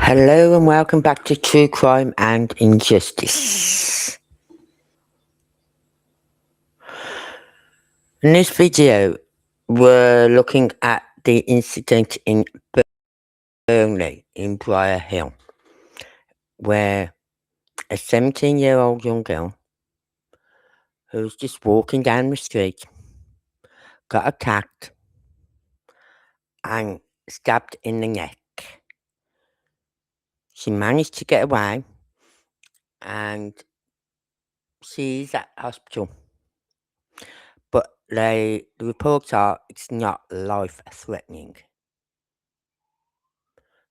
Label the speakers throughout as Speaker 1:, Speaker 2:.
Speaker 1: Hello and welcome back to True Crime and Injustice. In this video, we're looking at the incident in Burnley in Brierfield, where a 17-year-old young girl who was just walking down the street got attacked and stabbed in the neck. She managed to get away and she's at hospital. But the reports are it's not life-threatening.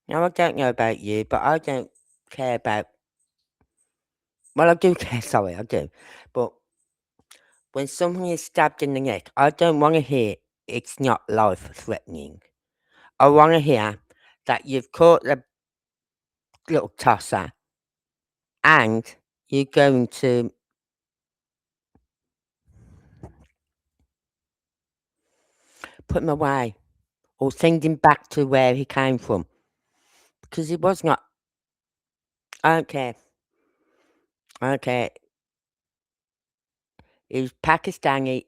Speaker 1: Now, I don't know about you, but I don't care about. Well, I do care, sorry, I do. But when someone is stabbed in the neck, I don't want to hear it's not life-threatening. I want to hear that you've caught the little tosser and you're going to put him away or send him back to where he came from. Because he was not. I don't care. I don't care. He was Pakistani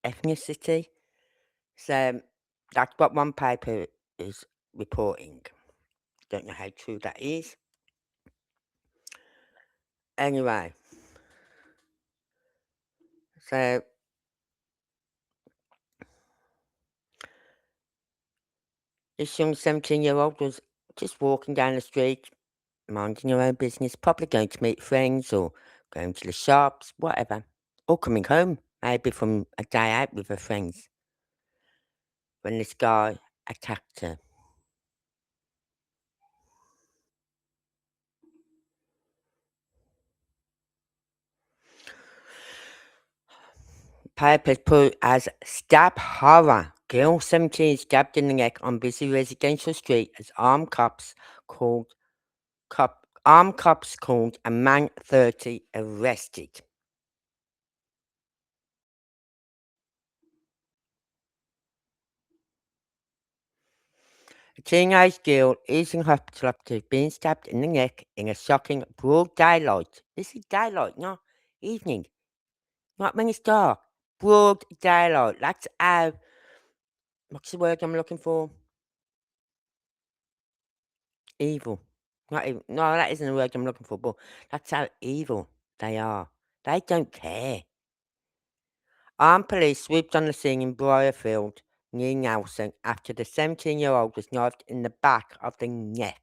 Speaker 1: ethnicity. So that's what one paper is reporting. Don't know how true that is. Anyway, so this young 17-year-old was just walking down the street, minding her own business, probably going to meet friends or going to the shops, whatever, or coming home, maybe from a day out with her friends, when this guy attacked her. Papers put as stab horror. Girl 17 stabbed in the neck on busy residential street as armed cops called a man 30 arrested. A teenage girl is in hospital after being stabbed in the neck in a shocking broad daylight. This is daylight, not evening. Not when it's dark. Broad daylight. That's how. What's the word I'm looking for? Evil. Not even. No, that isn't the word I'm looking for, but that's how evil they are. They don't care. Armed police swooped on the scene in Brierfield near Nelson after the 17-year-old was knifed in the back of the neck.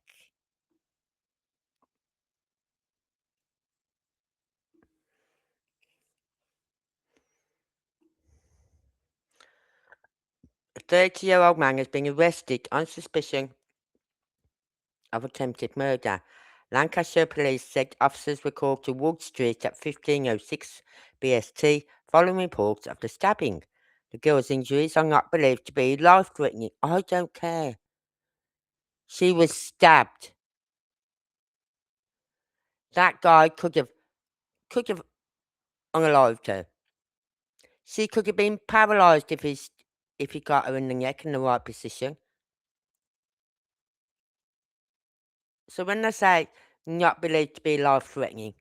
Speaker 1: A 30-year-old man has been arrested on suspicion of attempted murder. Lancashire police said officers were called to Wood Street at 15:06 BST following reports of the stabbing. The girl's injuries are not believed to be life-threatening. I don't care. She was stabbed. That guy could have unalived her. She could have been paralysed if he got her in the neck in the right position. So when they say not believed to be life-threatening,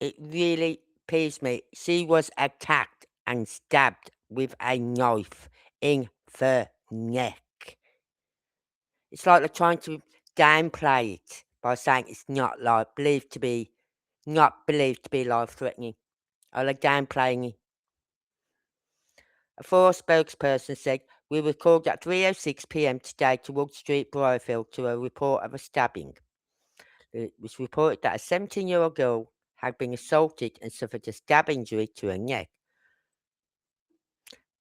Speaker 1: it really peeves me. She was attacked and stabbed with a knife in the neck. It's like they're trying to downplay it by saying it's not believed to be life-threatening. Are they downplaying it? A force spokesperson said, "We were called at 3:06 p.m. today to Wood Street, Brierfield, to a report of a stabbing. It was reported that a 17-year-old girl had been assaulted and suffered a stab injury to her neck.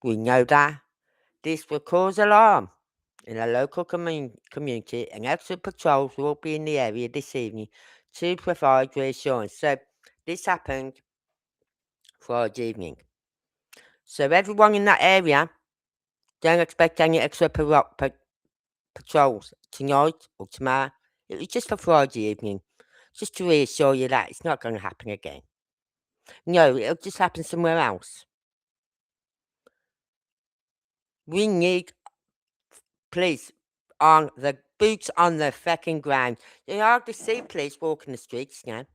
Speaker 1: We know that this will cause alarm in a local community, and extra patrols will be in the area this evening to provide reassurance. So this happened Friday evening. So everyone in that area, don't expect any extra patrols tonight or tomorrow. It was just for Friday evening, just to reassure you that it's not going to happen again. No, it'll just happen somewhere else. We need police on the boots on the fucking ground. You hardly see police walking the streets now.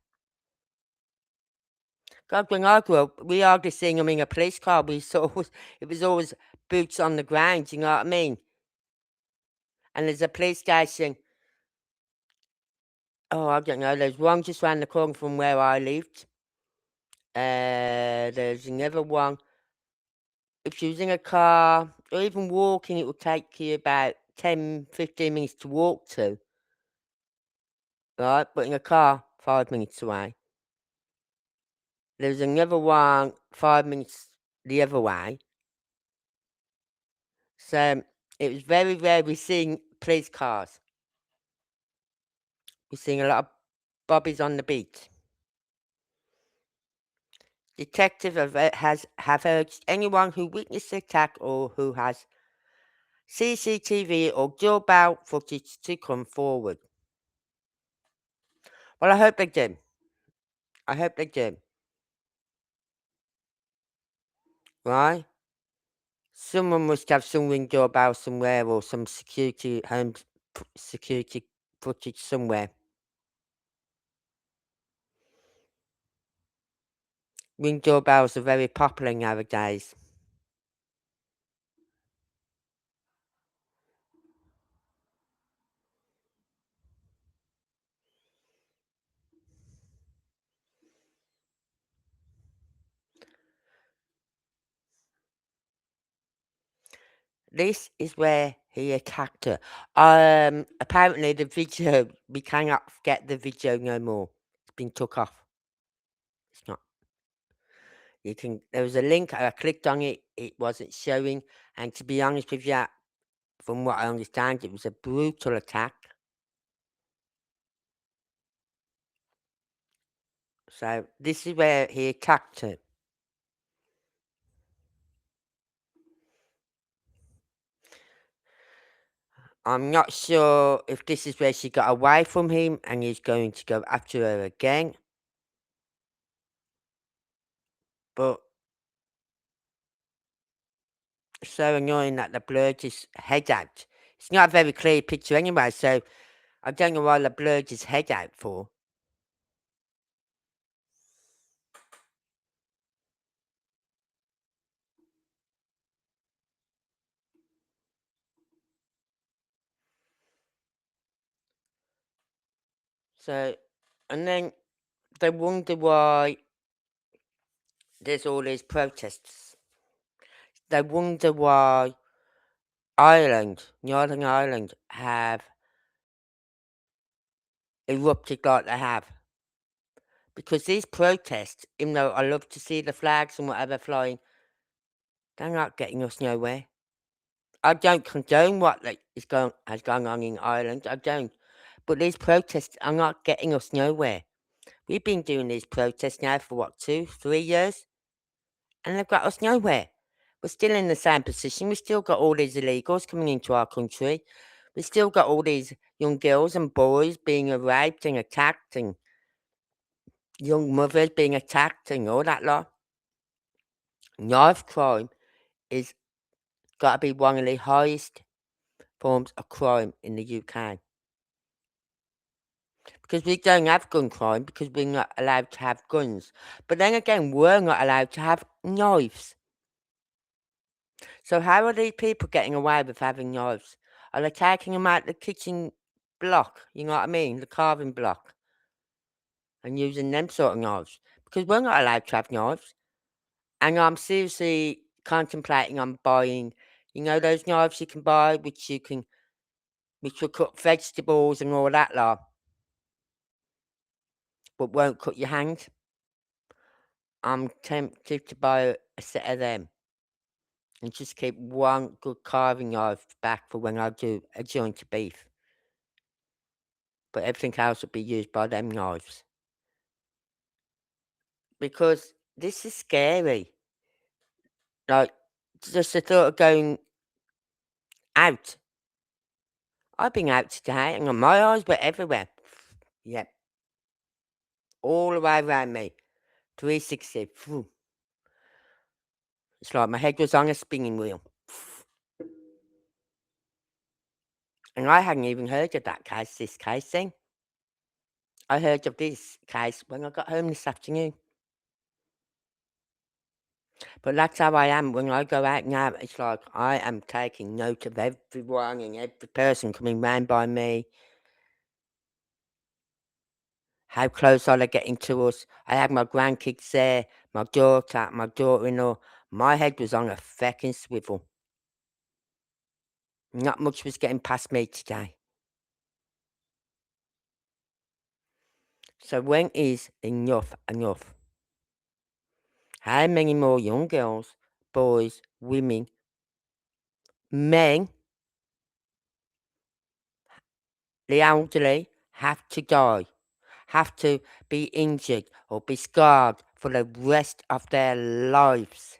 Speaker 1: God, when I grew up, we hardly seen them in a police car. It was always boots on the ground. You know what I mean? And there's a police station. Oh, I don't know. There's one just round the corner from where I lived. There's another one. If you was in a car or even walking, it would take you about 10, 15 minutes to walk to. Right? But in a car, 5 minutes away. There's another one 5 minutes the other way. So it was very rare we seeing police cars. We're seeing a lot of bobbies on the beat. Detectives have urged anyone who witnessed the attack or who has CCTV or doorbell footage to come forward. Well, I hope they do. I hope they do. Right? Someone must have some ring doorbell somewhere or some security footage somewhere. Ring doorbells are very popular nowadays. This is where he attacked her. Apparently the video, we cannot get the video no more. It's been took off. It's not. There was a link, I clicked on it, it wasn't showing, and to be honest with you, from what I understand, it was a brutal attack. So this is where he attacked her. I'm not sure if this is where she got away from him and he's going to go after her again. But it's so annoying that they blurred his head out. It's not a very clear picture anyway, so I don't know why they blurred his head out for. So, and then they wonder why there's all these protests. They wonder why Northern Ireland, have erupted like they have. Because these protests, even though I love to see the flags and whatever flying, they're not getting us nowhere. I don't condone what has gone on in Ireland. I don't. But these protests are not getting us nowhere. We've been doing these protests now for what, 2, 3 years? And they've got us nowhere. We're still in the same position. We've still got all these illegals coming into our country. We've still got all these young girls and boys being raped and attacked, and young mothers being attacked and all that lot. Knife crime is got to be one of the highest forms of crime in the UK. Because we don't have gun crime because we're not allowed to have guns. But then again, we're not allowed to have knives. So how are these people getting away with having knives? Are they taking them out the kitchen block, you know what I mean, the carving block, and using them sort of knives? Because we're not allowed to have knives. And I'm seriously contemplating on buying, those knives you can buy, which will cut vegetables and all that lot, but won't cut your hand. I'm tempted to buy a set of them. and just keep one good carving knife back for when I do a joint of beef. But everything else will be used by them knives. Because this is scary. Like, just the thought of going out. I've been out today and my eyes were everywhere. Yep, all the way around me. 360. Phew. It's like my head was on a spinning wheel. And I hadn't even heard of this case thing. I heard of this case when I got home this afternoon. But that's how I am when I go out now. It's like I am taking note of everyone and every person coming round by me. How close are they getting to us? I had my grandkids there, my daughter-in-law. My head was on a feckin' swivel. Not much was getting past me today. So when is enough enough? How many more young girls, boys, women, men, the elderly have to die, have to be injured or be scarred for the rest of their lives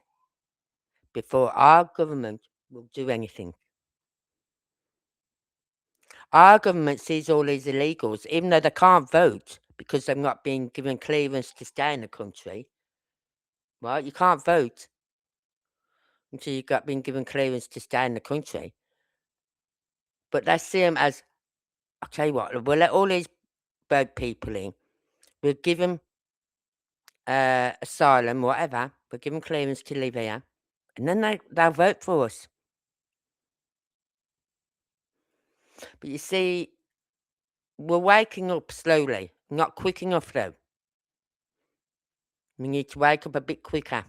Speaker 1: before our government will do anything? Our government sees all these illegals, even though they can't vote because they've not been given clearance to stay in the country. Right? You can't vote until you've been given clearance to stay in the country. But they see them as, I'll tell you what, we'll let all these bad people in. We'll give them asylum, whatever. We'll give them clearance to live here. And then they'll vote for us. But you see, we're waking up slowly. Not quick enough, though. We need to wake up a bit quicker.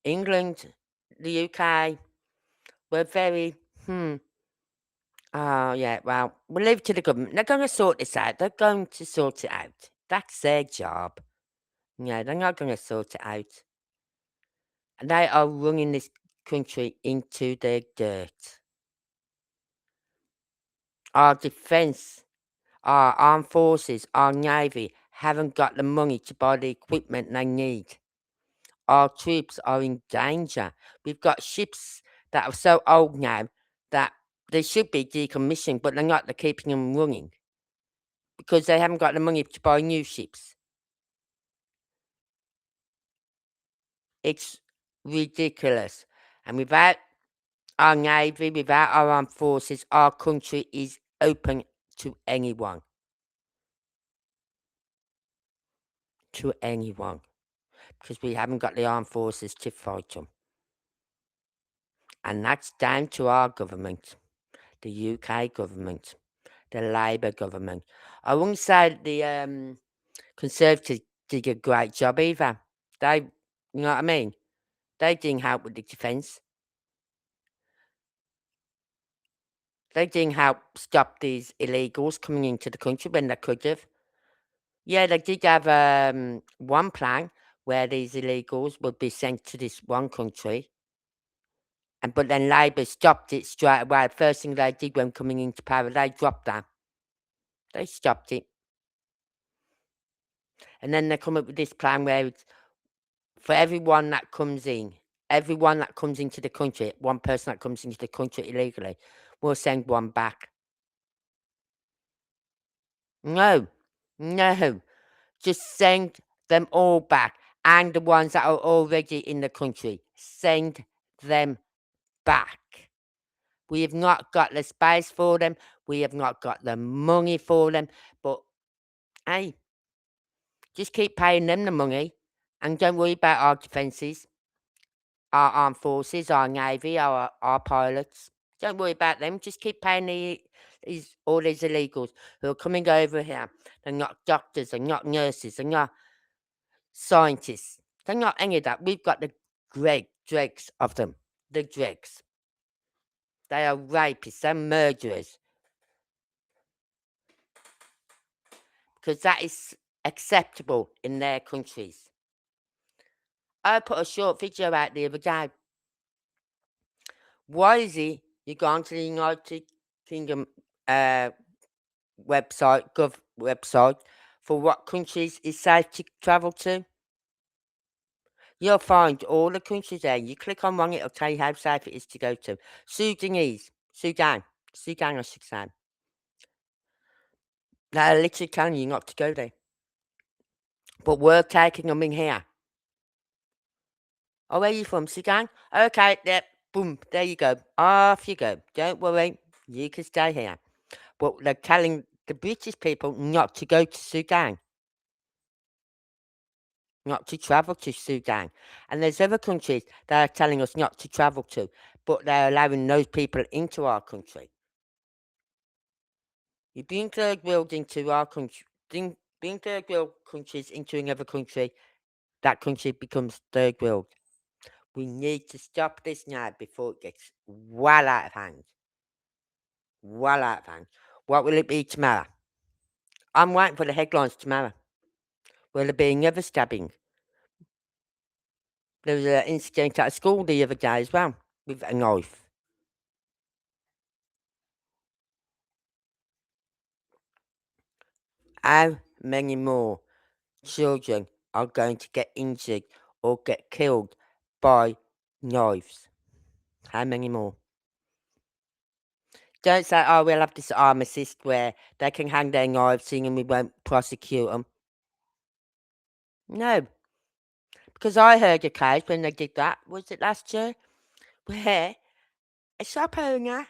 Speaker 1: England, the UK, we're very, oh, yeah, well, we'll leave it to the government. They're going to sort this out. They're going to sort it out. That's their job. Yeah, they're not going to sort it out. And they are running this country into the dirt. Our defence, our armed forces, our navy haven't got the money to buy the equipment they need. Our troops are in danger. We've got ships that are so old now that they should be decommissioned, but they're not. They're keeping them running because they haven't got the money to buy new ships. It's ridiculous. And without our navy, without our armed forces, our country is open to anyone. To anyone. Because we haven't got the armed forces to fight them. And that's down to our government, the UK government, the Labour government. I wouldn't say the Conservatives did a great job either. They, you know what I mean? They didn't help with the defence. They didn't help stop these illegals coming into the country when they could have. Yeah, they did have one plan where these illegals would be sent to this one country. But then Labour stopped it straight away. The first thing they did when coming into power, they dropped that. They stopped it. And then they come up with this plan where it's for everyone that comes into the country, one person that comes into the country illegally, we'll send one back. No, no. Just send them all back. And the ones that are already in the country, send them back. We have not got the space for them. We have not got the money for them. But, hey, just keep paying them the money and don't worry about our defences, our armed forces, our navy, our pilots. Don't worry about them. Just keep paying all these illegals who are coming over here. They're not doctors, they're not nurses, they're not scientists. They're not any of that. We've got the great dregs of them. The dregs. They are rapists, they're murderers. Because that is acceptable in their countries. I put a short video out the other day Why is it you go onto the United Kingdom uh, website for what countries is safe to travel to? You'll find all the countries there. You click on one, it'll tell you how safe it is to go to. Sudan, I should say. They're literally telling you not to go there. But we're taking them in here. Oh, where are you from? Sudan? Okay, there, boom, there you go. Off you go. Don't worry, you can stay here. But they're telling the British people not to go to Sudan, not to travel to Sudan. And there's other countries that are telling us not to travel to, but they're allowing those people into our country. You bring third world into our country, bring third world countries into another country, that country becomes third world. We need to stop this now before it gets well out of hand. Well out of hand. What will it be tomorrow? I'm waiting for the headlines tomorrow. Will there be another stabbing? There was an incident at a school the other day as well with a knife. How many more children are going to get injured or get killed by knives? How many more? Don't say, oh, we'll have this arm assist where they can hang their knives in and we won't prosecute them. No. Because I heard a case when they did that, was it last year? Where a shop owner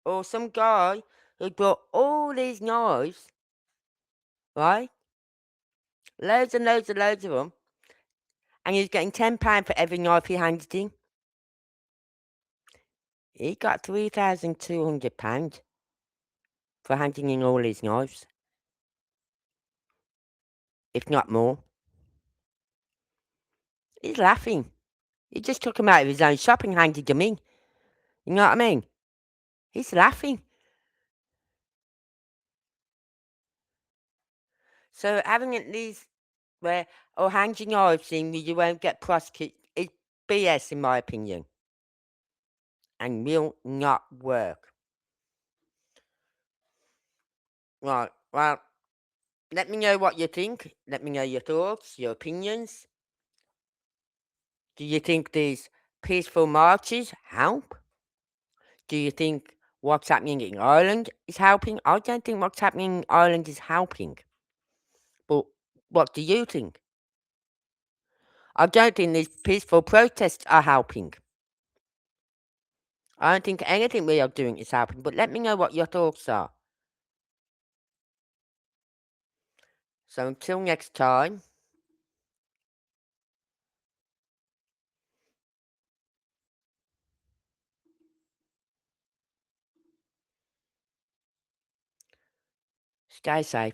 Speaker 1: or some guy who bought all these knives, right? Loads and loads and loads of them. And he was getting £10 for every knife he handed in. He got £3,200 for handing in all his knives, if not more. He's laughing. He just took them out of his own shop and handed them in. You know what I mean? He's laughing. So having at least where or hand your knives in where you won't get prosecuted is BS in my opinion. And will not work. Right, well, let me know what you think. Let me know your thoughts, your opinions. Do you think these peaceful marches help? Do you think what's happening in Ireland is helping? I don't think what's happening in Ireland is helping. But what do you think? I don't think these peaceful protests are helping. I don't think anything we are doing is helping, but let me know what your thoughts are. So until next time, stay safe.